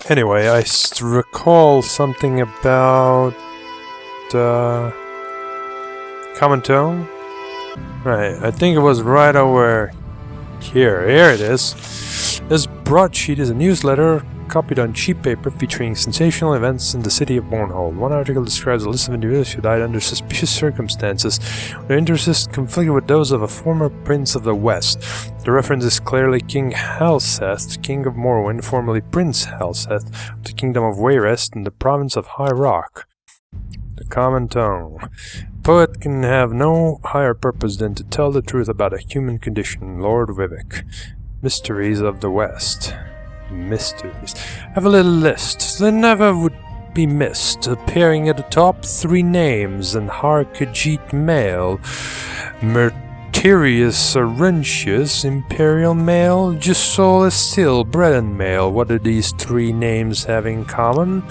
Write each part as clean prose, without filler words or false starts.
Anyway, I recall something about common tone. Right, I think it was right over here. Here it is. This broadsheet is a newsletter copied on cheap paper featuring sensational events in the city of Bornhold. One article describes a list of individuals who died under suspicious circumstances. Their interests conflicted with those of a former prince of the West. The reference is clearly King Halseth, king of Morrowind, formerly Prince Halseth, of the kingdom of Wayrest in the province of High Rock. The common tongue. Poet can have no higher purpose than to tell the truth about a human condition. Lord Vivek. Mysteries of the West. Mysteries. Have a little list. They never would be missed. Appearing at the top, 3 names: and Harkajit male, Mertirius Arentius imperial male, Jusol Estil Breton male. What do these 3 names have in common?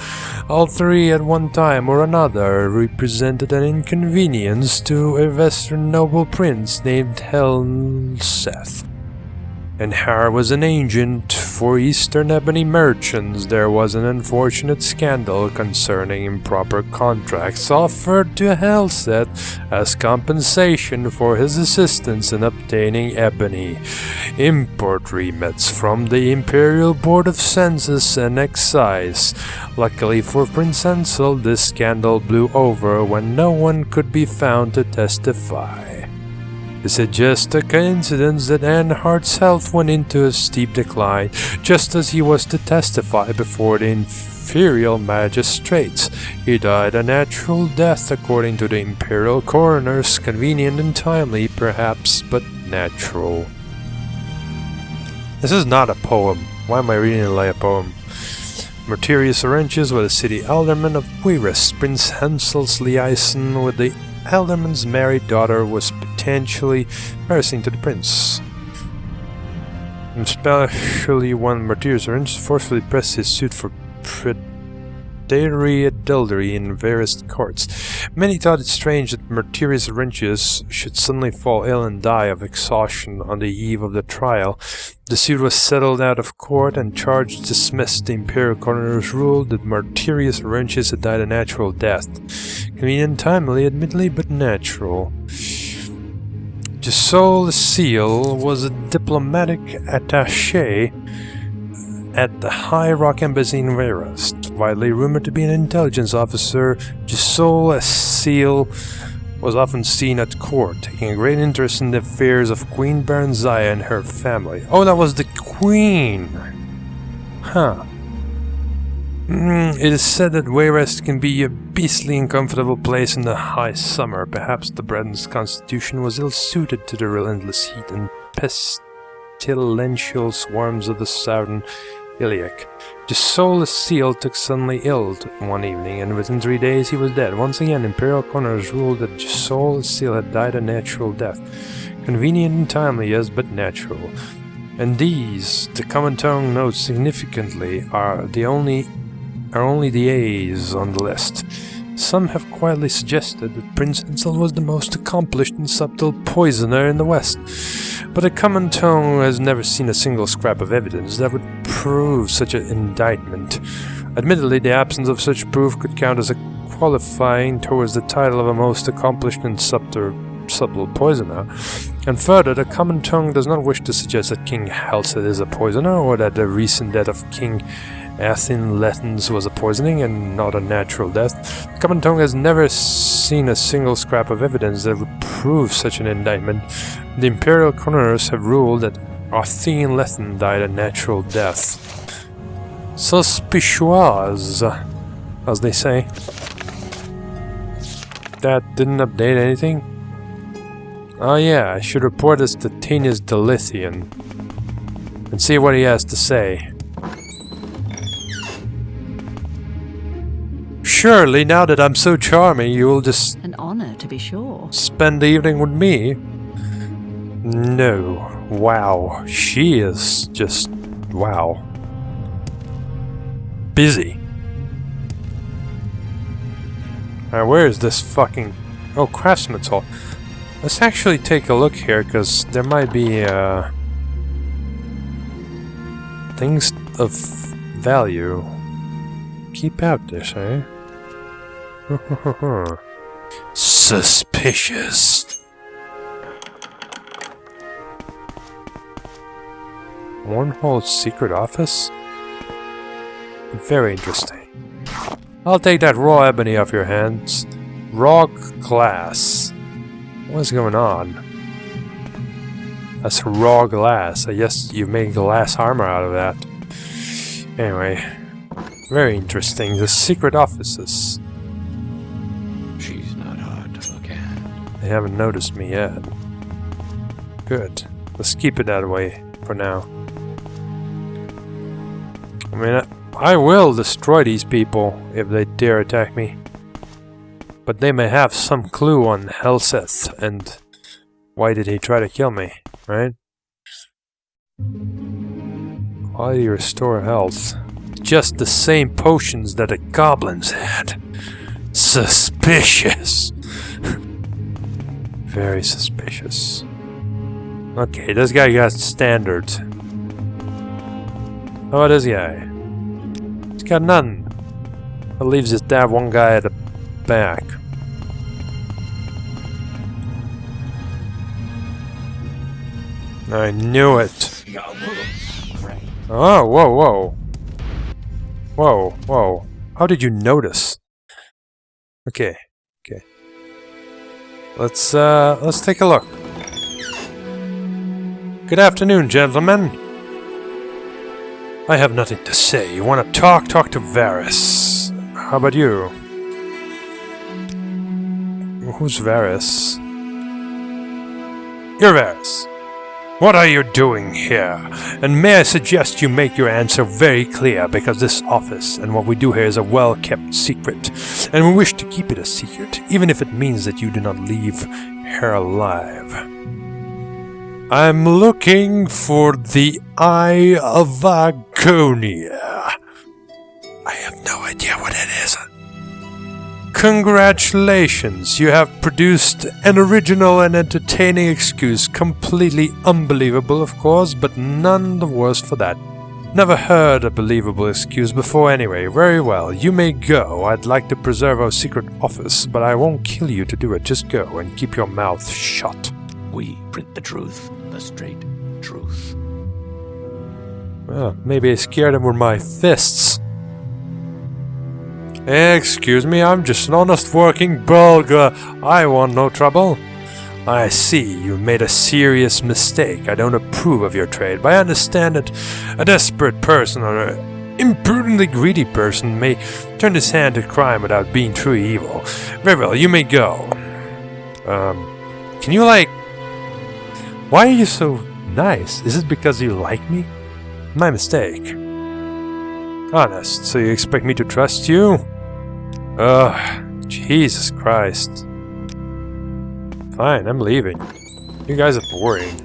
All 3 at one time or another represented an inconvenience to a western noble prince named Helseth. And Har was an agent for Eastern ebony merchants. There was an unfortunate scandal concerning improper contracts offered to Helseth as compensation for his assistance in obtaining ebony. Import remits from the Imperial Board of Census and Excise. Luckily for Prince Ansel, this scandal blew over when no one could be found to testify. Is it just a coincidence that Anhart's health went into a steep decline, just as he was to testify before the imperial magistrates? He died a natural death according to the imperial coroners, convenient and timely, perhaps, but natural. This is not a poem. Why am I reading it like a poem? Mertirius Arentius was the city alderman of Wayrest. Prince Hansel's liaison with the alderman's married daughter was potentially embarrassing to the prince, especially when Mertirius Arentius forcefully pressed his suit for predatory adultery in various courts. Many thought it strange that Mertirius Arentius should suddenly fall ill and die of exhaustion on the eve of the trial. The suit was settled out of court and charge dismissed. The imperial coroners ruled that Mertirius Arentius had died a natural death. Convenient, timely, admittedly, but natural. Jusol Seal was a diplomatic attaché at the High Rock Embassy in Wayrest. Widely rumored to be an intelligence officer, Jusol Seal was often seen at court, taking a great interest in the affairs of Queen Baranzaya and her family. Oh, that was the Queen! Huh. It is said that Wayrest can be a beastly uncomfortable place in the high summer. Perhaps the Breton's constitution was ill-suited to the relentless heat and pestilential swarms of the southern Iliac. Jusol Seal took suddenly ill one evening, and within 3 days he was dead. Once again, imperial coroners ruled that Jusol Seal had died a natural death. Convenient and timely, yes, but natural. And these, the common tongue notes significantly, are only the A's on the list. Some have quietly suggested that Prince Ansel was the most accomplished and subtle poisoner in the West, but a common tongue has never seen a single scrap of evidence that would prove such an indictment. Admittedly, the absence of such proof could count as a qualifying towards the title of a most accomplished and subtle poisoner. And further, the common tongue does not wish to suggest that King Halseth is a poisoner, or that the recent death of King Athin Lethens was a poisoning and not a natural death. The common tongue has never seen a single scrap of evidence that would prove such an indictment. The imperial coroners have ruled that Athin Lethen died a natural death. Suspicious, as they say. That didn't update anything? Oh yeah, I should report this to Tinius Delithian and see what he has to say. Surely, now that I'm so charming, you will just... An honor, to be sure. ...spend the evening with me? No. Wow. She is just... wow. Busy. Alright, where is this fucking... Oh, Craftsman's Hall. Let's actually take a look here, because there might be, things of value. keep out this, eh? Suspicious. Wormhole's secret office? Very interesting. I'll take that raw ebony off your hands. Raw glass. What's going on? That's raw glass. I guess you make glass armor out of that. Anyway. Very interesting. The secret offices. She's not hard to look at. They haven't noticed me yet. Good. Let's keep it that way for now. I mean, I will destroy these people if they dare attack me. But they may have some clue on Helseth and why did he try to kill me, right? Quality restore health. Just the same potions that the goblins had. Suspicious. Very suspicious. Okay, this guy got standard. How about this guy? He's got none. That leaves us to have one guy at the back. I knew it. Oh, whoa, whoa. Whoa, whoa. How did you notice? Okay, okay. Let's take a look. Good afternoon, gentlemen. I have nothing to say. You want to talk? Talk to Varys. How about you? Who's Varys? You're Varys. What are you doing here? And may I suggest you make your answer very clear, because this office and what we do here is a well-kept secret, and we wish to keep it a secret, even if it means that you do not leave here alive. I'm looking for the Eye of Argonia. I have no idea what it is. Congratulations, you have produced an original and entertaining excuse, completely unbelievable of course, but none the worse for that. Never heard a believable excuse before anyway. Very well, you may go. I'd like to preserve our secret office, but I won't kill you to do it. Just go and keep your mouth shut. We print the truth, the straight truth. Well, maybe I scared him with my fists. Excuse me, I'm just an honest working burglar. I want no trouble. I see, you made a serious mistake. I don't approve of your trade, but I understand that a desperate person or an imprudently greedy person may turn his hand to crime without being truly evil. Very well, you may go. Can you why are you so nice? Is it because you like me? My mistake. Honest, so you expect me to trust you? Ugh, Jesus Christ. Fine, I'm leaving. You guys are boring.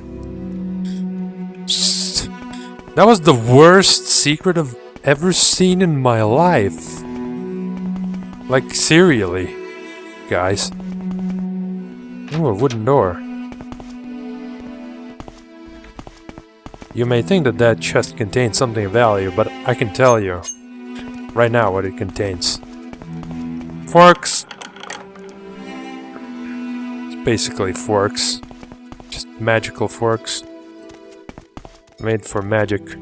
That was the worst secret I've ever seen in my life. Like, serially, guys. Ooh, a wooden door. You may think that that chest contains something of value, but I can tell you right now what it contains. Forks! It's basically forks. Just magical forks. Made for magic.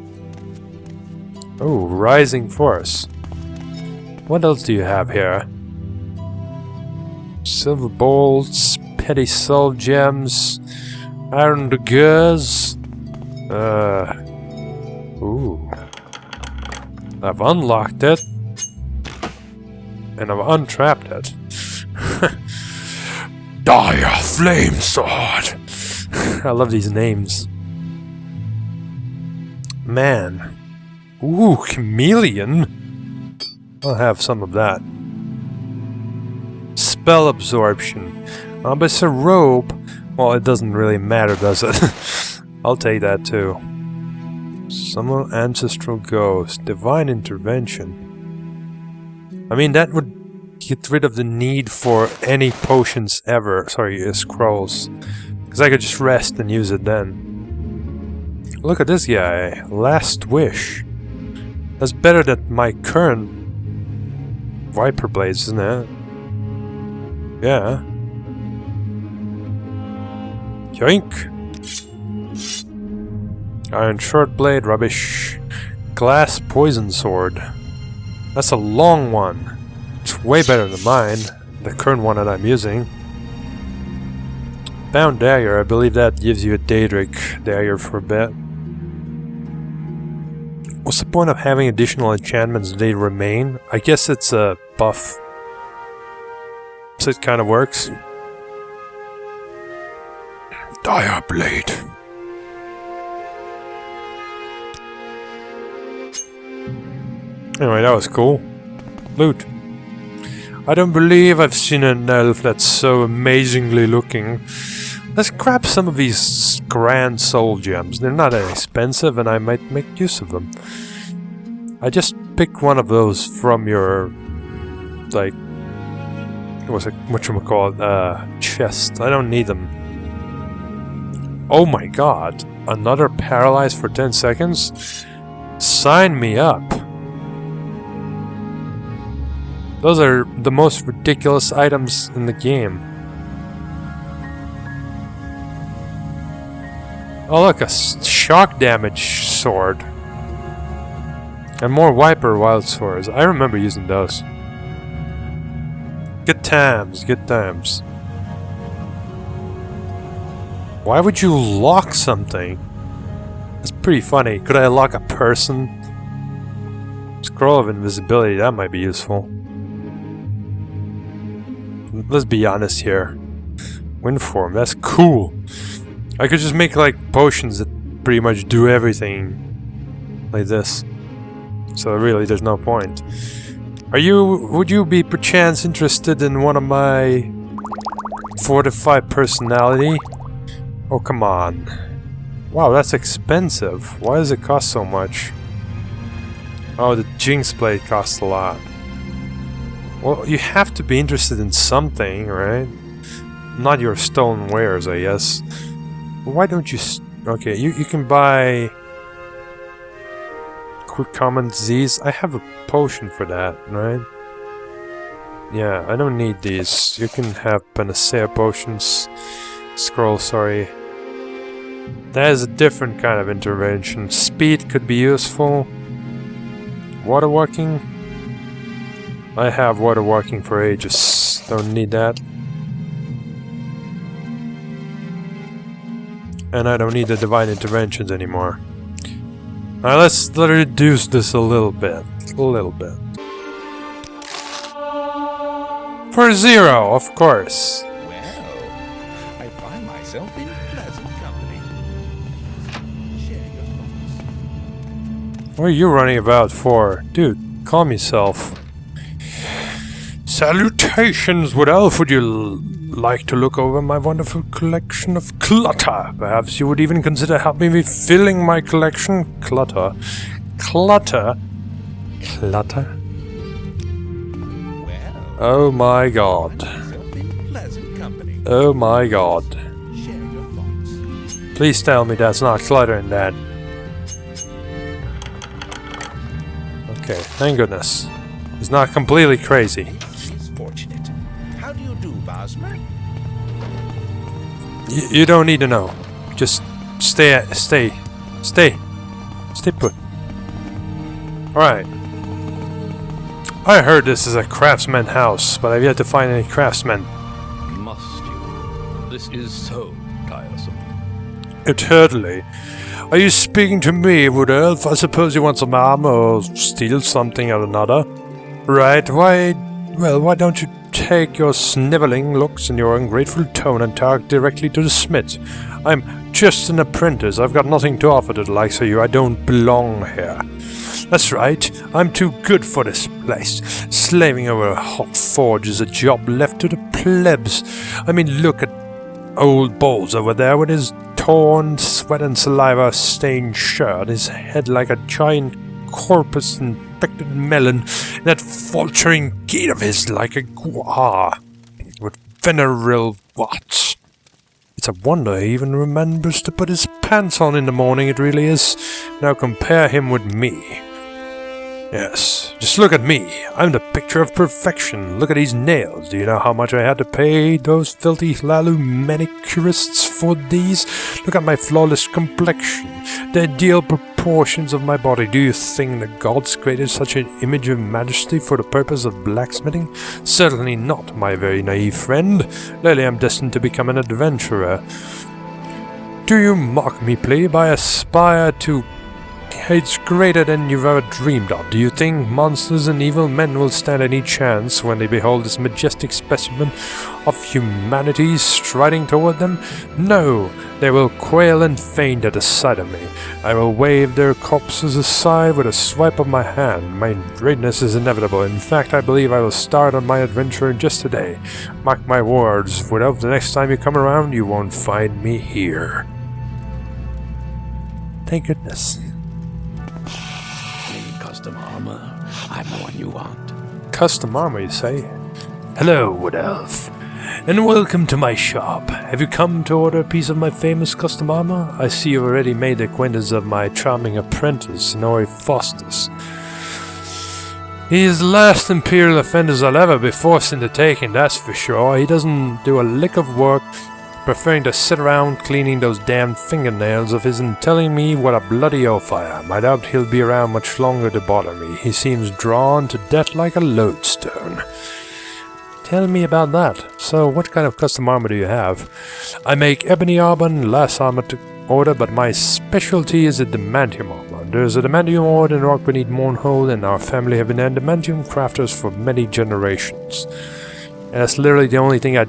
Oh, rising force. What else do you have here? Silver bolts, petty soul gems, iron daggers. Ooh. I've unlocked it. And I've untrapped it. Dire Flame Sword! I love these names. Man. Ooh, chameleon! I'll have some of that. Spell absorption. But it's a robe. Well, it doesn't really matter, does it? I'll take that too. Summon Ancestral Ghost. Divine Intervention. I mean, that would get rid of the need for any potions ever. Sorry, scrolls. Because I could just rest and use it then. Look at this guy. Last Wish. That's better than my current Viper blades, isn't it? Yeah. Yoink! Iron short blade, rubbish. Glass poison sword. That's a long one. It's way better than mine, the current one that I'm using. Bound dagger, I believe that gives you a Daedric dagger for a bit. What's the point of having additional enchantments? They remain? I guess it's a buff. So it kind of works. Dire blade. Anyway, that was cool. Loot. I don't believe I've seen an elf that's so amazingly looking. Let's grab some of these grand soul gems. They're not that expensive and I might make use of them. I just picked one of those from your, like, whatchamacallit, chest. I don't need them. Oh my god. Another paralyzed for 10 seconds? Sign me up. Those are the most ridiculous items in the game. Oh look, a shock damage sword. And more Viper wild swords. I remember using those. Good times, good times. Why would you lock something? That's pretty funny. Could I lock a person? Scroll of invisibility, that might be useful. Let's be honest here. Wind form, that's cool. I could just make like potions that pretty much do everything like this. So really there's no point. Would you be perchance interested in one of my fortified personality? Oh come on. Wow, that's expensive. Why does it cost so much? Oh, the Jinx blade costs a lot. Well, you have to be interested in something, right? Not your stolen wares, I guess. Why don't you... okay, you can buy... quick common disease. I have a potion for that, right? Yeah, I don't need these. You can have panacea potions. Scroll, sorry. That is a different kind of intervention. Speed could be useful. Water walking. I have water walking for ages. Don't need that. And I don't need the divine interventions anymore. Now let's reduce this a little bit. A little bit. For 0, of course. Well, I find myself in pleasant company. Share your thoughts. What are you running about for? Dude, calm yourself. Salutations, what elf would you like to look over my wonderful collection of clutter? Perhaps you would even consider helping me filling my collection? Clutter? Clutter? Clutter? Well, oh my god. myself in pleasant company. Oh my god. Share your thoughts. Please tell me that's not clutter in that. Okay, thank goodness. It's not completely crazy. She's fortunate. How do you do, Bosmer? You don't need to know. Just stay put. Alright. I heard this is a craftsman house, but I've yet to find any craftsmen. Must you? This is so tiresome. Eternally. Are you speaking to me, wood elf? I suppose you want some armor or steal something or another. Right, why don't you take your sniveling looks and your ungrateful tone and talk directly to the smith? I'm just an apprentice. I've got nothing to offer to the likes of you. I don't belong here. That's right. I'm too good for this place. Slaving over a hot forge is a job left to the plebs. I mean, look at old Bowles over there with his torn, sweat and saliva stained shirt, his head like a giant corpus infected melon, that faltering gait of his like a guar, with venereal warts. It's a wonder he even remembers to put his pants on in the morning, it really is. Now compare him with me. Yes, just look at me. I'm the picture of perfection. Look at these nails. Do you know how much I had to pay those filthy Lalu manicurists for these? Look at my flawless complexion, the ideal proportions of my body. Do you think the gods created such an image of majesty for the purpose of blacksmithing? Certainly not, my very naive friend. Lately I'm destined to become an adventurer. Do you mock me, plebe? I aspire to heights greater than you've ever dreamed of. Do you think monsters and evil men will stand any chance when they behold this majestic specimen of humanity striding toward them? No, they will quail and faint at the sight of me. I will wave their corpses aside with a swipe of my hand. My greatness is inevitable. In fact, I believe I will start on my adventure just today. Mark my words, without the next time you come around, you won't find me here. Thank goodness. Custom armor. I'm the one you want. Custom armor, you say? Hello, Wood Elf, and welcome to my shop. Have you come to order a piece of my famous custom armor? I see you've already made the acquaintance of my charming apprentice, Nori Faustus. He is the last Imperial offenders I'll ever be forced into taking, that's for sure. He doesn't do a lick of work, preferring to sit around cleaning those damn fingernails of his and telling me what a bloody oaf I am. I doubt he'll be around much longer to bother me. He seems drawn to death like a lodestone. Tell me about that. So, what kind of custom armor do you have? I make ebony armor and glass armor to order, but my specialty is adamantium armor. There's adamantium ore in rock beneath Mournhold, and our family have been adamantium crafters for many generations. And that's literally the only thing I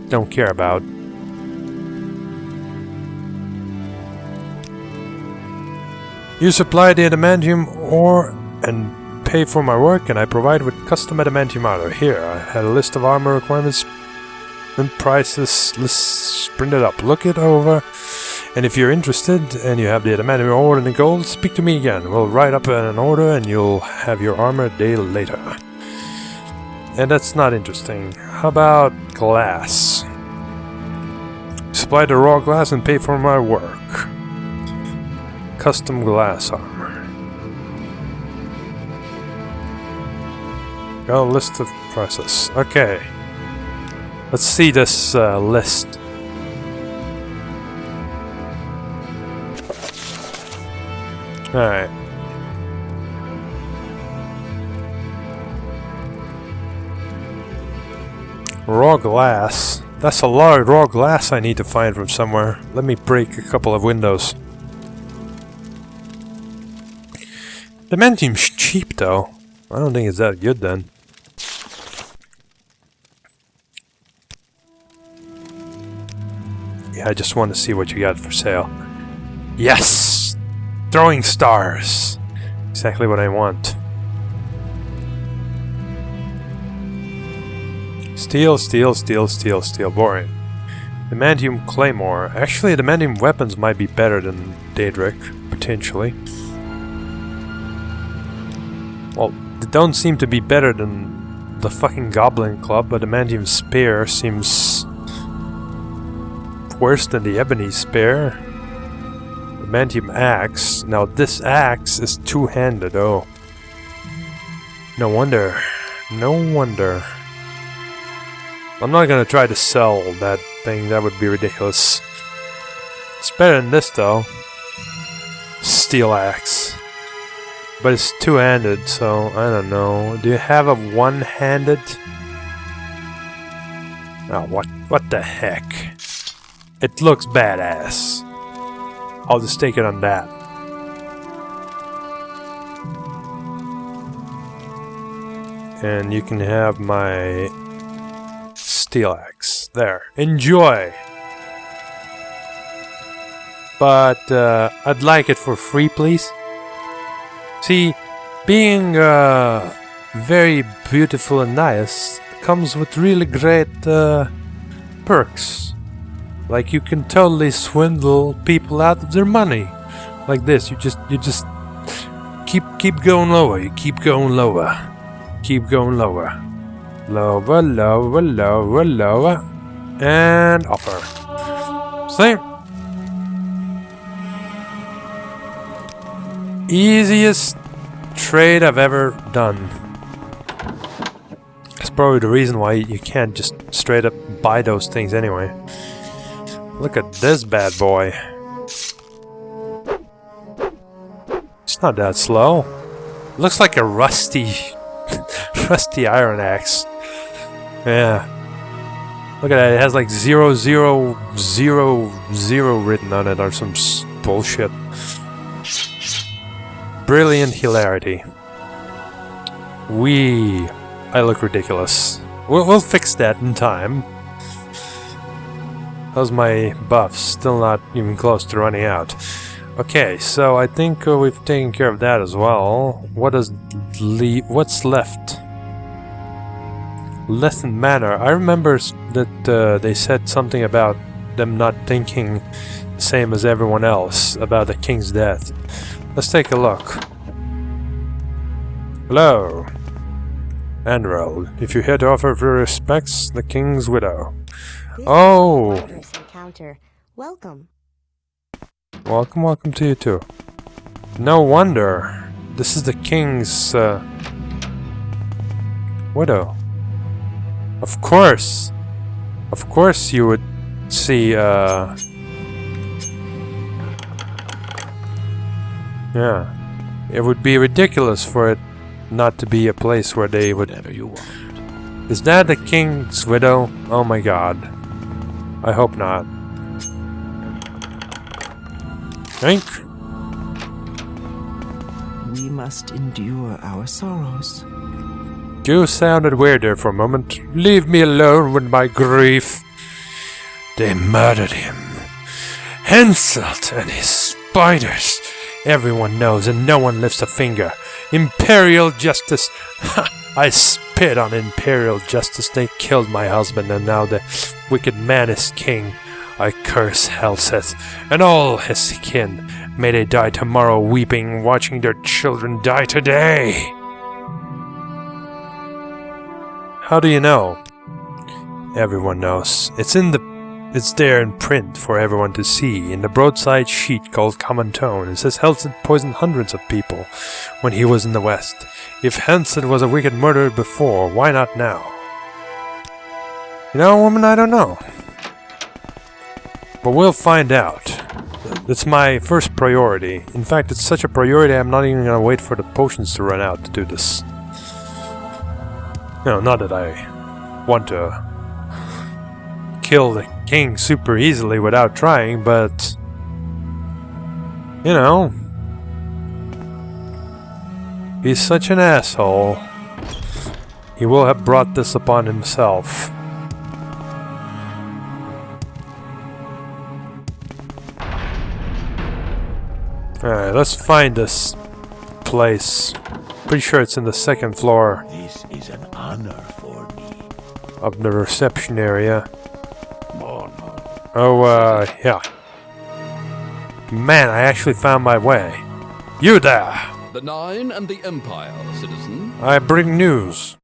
don't care about. You supply the adamantium ore and pay for my work, and I provide with custom adamantium armor. Here, I had a list of armor requirements and prices lists printed up. Look it over, and if you're interested and you have the adamantium ore and the gold, speak to me again. We'll write up an order and you'll have your armor a day later. And that's not interesting. How about glass? Supply the raw glass and pay for my work. Custom glass armor. Got a list of prices. Okay. Let's see this list. Alright. Raw glass. That's a lot of raw glass I need to find from somewhere. Let me break a couple of windows. Adamantium's cheap though. I don't think it's that good then. Yeah, I just want to see what you got for sale. Yes! Throwing stars! Exactly what I want. Steel, steel, steel, steel, steel. Boring. Adamantium claymore. Actually, adamantium weapons might be better than Daedric, potentially. Well, they don't seem to be better than the fucking Goblin Club, but adamantium spear seems worse than the ebony spear. Adamantium axe. Now this axe is two-handed, oh. No wonder. No wonder. I'm not gonna try to sell that thing, that would be ridiculous. It's better than this though. Steel axe. But it's two-handed, so I don't know. Do you have a one-handed? Oh, what the heck? It looks badass. I'll just take it on that. And you can have my steel axe. There. Enjoy! But I'd like it for free, please. See, being very beautiful and nice comes with really great perks. Like you can totally swindle people out of their money. Like this, you just keep going lower. You keep going lower. Keep going lower. Lower, lower, lower, lower, and offer. See? Easiest trade I've ever done. That's probably the reason why you can't just straight up buy those things anyway. Look at this bad boy. It's not that slow. Looks like a rusty rusty iron axe. Yeah. Look at that, it has like 0000 written on it or some bullshit. Brilliant hilarity. I look ridiculous. We'll fix that in time. How's my buffs? Still not even close to running out. Okay, so I think we've taken care of that as well. What's left? Lesson Manor. I remember that they said something about them not thinking the same as everyone else about the king's death. Let's take a look. Hello. Andrel, if you're here to offer your respects, the king's widow. Oh! Encounter. Welcome. Welcome to you too. No wonder. This is the king's widow. Of course you would see yeah. It would be ridiculous for it not to be a place where they would... Whatever you want. Is that the king's widow? Oh my god. I hope not. Think? We must endure our sorrows. You sounded weird there for a moment. Leave me alone with my grief. They murdered him. Henselt and his spiders. Everyone knows and no one lifts a finger. Imperial justice. Ha! I spit on imperial justice. They killed my husband and now the wicked man is king. I curse Helseth and all his kin. May they die tomorrow weeping, watching their children die today. How do you know? Everyone knows. It's there in print for everyone to see, in the broadside sheet called Common Tone. It says Helseth poisoned hundreds of people when he was in the West. If Helseth was a wicked murderer before, why not now? You know, woman, I don't know. But we'll find out. It's my first priority. In fact, it's such a priority I'm not even gonna wait for the potions to run out to do this. No, not that I want to kill the king super easily without trying, but... You know... He's such an asshole. He will have brought this upon himself. Alright, let's find this place. Pretty sure it's in the second floor. This is an honor for me. Of the reception area. Oh, Oh, yeah. Man, I actually found my way. You there! The Nine and the Empire, citizen. I bring news.